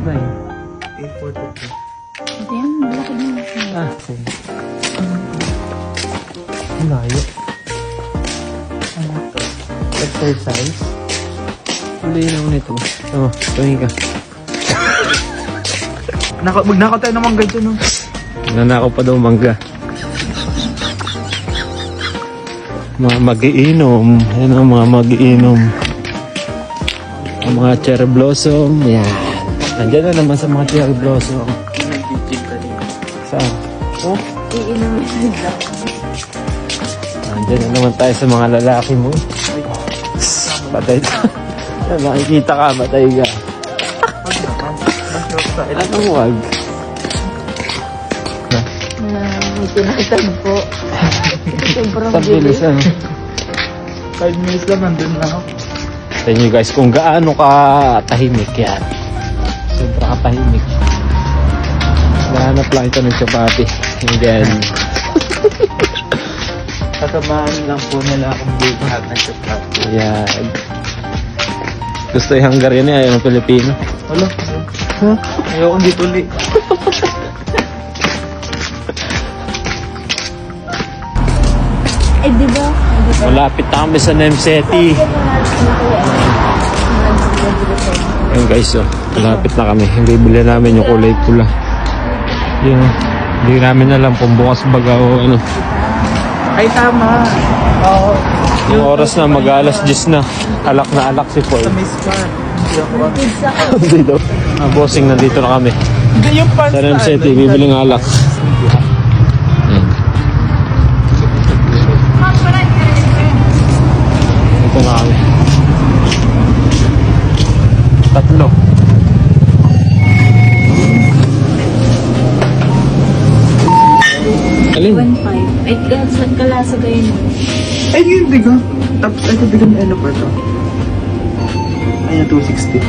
Nay. 842. Hindi yan, malaki din. Sige. Ang layo. Ano to? Exercise? Huli na ako nito. Tumingin ka. Magnakaw tayo ng mangga dyan, no? Nanakaw pa daw mangga. Mga mag-iinom. Yan ang mga mag-iinom. Ang mga cherry blossom. Yan. Nandiyan na naman sa mga cherry blossom. Nag-gym ka din. Saan? Oh, Iinumin nila. nandiyan na naman tayo sa mga lalaki mo. Patay ka. Nakikita ka, patay ka. Wag naman. Mag-short tayo. Anong wag? May tinatag po. Sobrang Pabilis ano. 5 minutes lang, nandun na ako. Sa inyo guys, kung gaano ka tahimik yan. Sobra ka tahimik. Nahanap lang ito ng chapati. Again. Kasamahan lang po nila akong buhat ng chocolate. Ayan. Gusto yung Hungarian niya, ayaw ng Pilipino. Wala. Huh? Ayoko hindi tuli. Eh, di ba? Malapit na kami sa Nemseti. Ayun guys, malapit na kami. Bibili namin yung kulay pula. Yun, hindi namin alam kung bukas baga o ano. Ay, tama. Oo. Yung oras na, mag-alas 10 na. Alak na alak si Paul. Sa may spa. Hindi ako. Pizza ko. Dito. Bossing, nandito na kami. Hindi yung pants Sa Nemseti, bibili ng alak. Yan. Ito na kami. Tatlo. Alin? 1.5. Ay, saan kalasa kayo nun? Ay, yung biga. Tapos, ito biga na ano pa ito. Ay, 260.